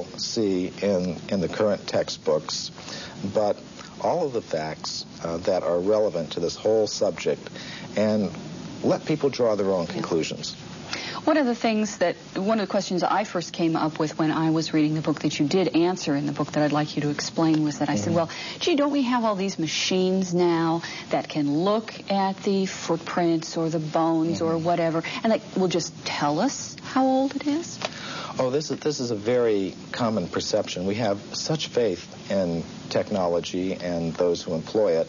see in the current textbooks, but all of the facts that are relevant to this whole subject, and let people draw their own conclusions. One of the questions I first came up with when I was reading the book that you did answer in the book that I'd like you to explain was that I said, well, gee, don't we have all these machines now that can look at the footprints or the bones or whatever, and that will just tell us how old it is? Oh, this is a very common perception. We have such faith in technology and those who employ it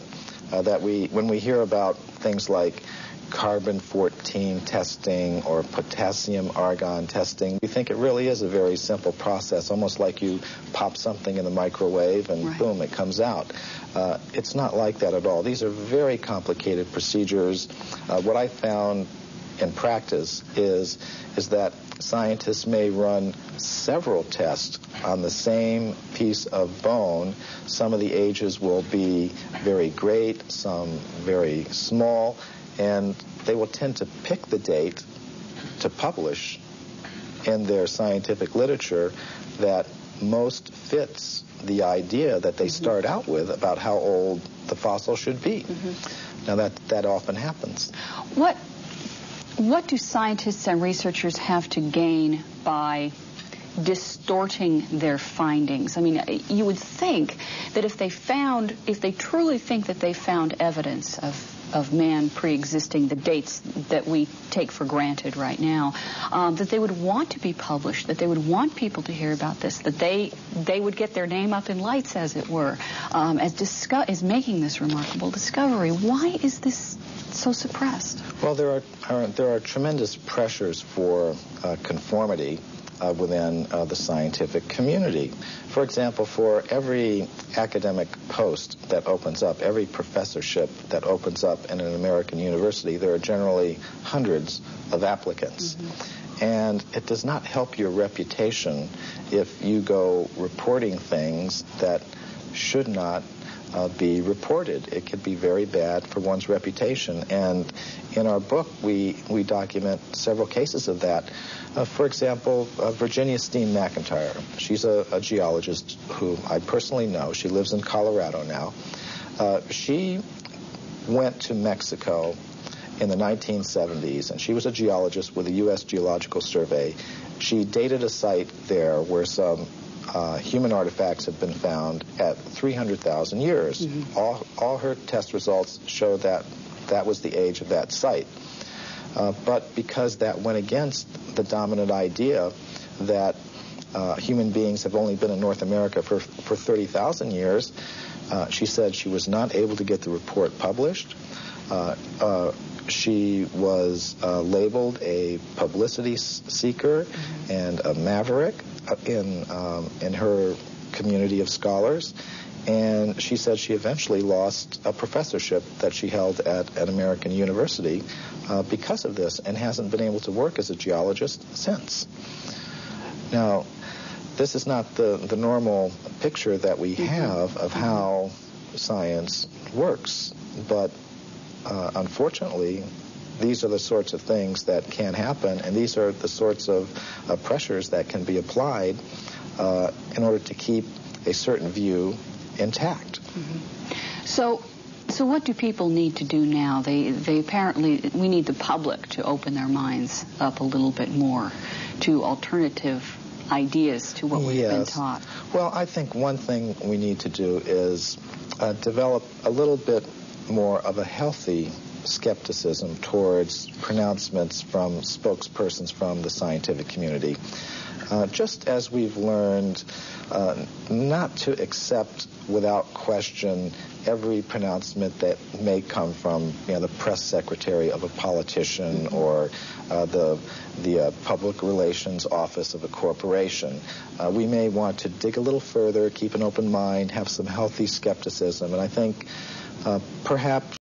that when we hear about things like carbon-14 testing or potassium-argon testing, we think it really is a very simple process, almost like you pop something in the microwave and boom, it comes out. It's not like that at all. These are very complicated procedures. What I found in practice is that scientists may run several tests on the same piece of bone. Some of the ages will be very great, some very small, and they will tend to pick the date to publish in their scientific literature that most fits the idea that they start out with about how old the fossil should be. Now that often happens. What do scientists and researchers have to gain by distorting their findings? I mean, you would think that if they truly think that they found evidence of man pre-existing the dates that we take for granted right now, that they would want to be published, that they would want people to hear about this, that they would get their name up in lights, as it were, as making this remarkable discovery. Why is this so suppressed? Well, there are tremendous pressures for conformity within the scientific community. For example, for every academic post that opens up, every professorship that opens up in an American university, there are generally hundreds of applicants. And it does not help your reputation if you go reporting things that should not be reported. It could be very bad for one's reputation. And in our book, we document several cases of that. For example, Virginia Steen McIntyre. She's a geologist who I personally know. She lives in Colorado now. She went to Mexico in the 1970s, and she was a geologist with the U.S. Geological Survey. She dated a site there where some human artifacts have been found at 300,000 years. All her test results show that was the age of that site. But because that went against the dominant idea that human beings have only been in North America for 30,000 years, she said she was not able to get the report published. She was labeled a publicity seeker and a maverick in her community of scholars, and she said she eventually lost a professorship that she held at an American university because of this, and hasn't been able to work as a geologist since. Now, this is not the normal picture that we have of how science works, but unfortunately, these are the sorts of things that can happen, and these are the sorts of pressures that can be applied in order to keep a certain view intact. So what do people need to do now? They apparently, we need the public to open their minds up a little bit more to alternative ideas to what we've been taught. Well, I think one thing we need to do is develop a little bit more of a healthy skepticism towards pronouncements from spokespersons from the scientific community. Just as we've learned not to accept without question every pronouncement that may come from the press secretary of a politician or the public relations office of a corporation. We may want to dig a little further, keep an open mind, have some healthy skepticism, and I think perhaps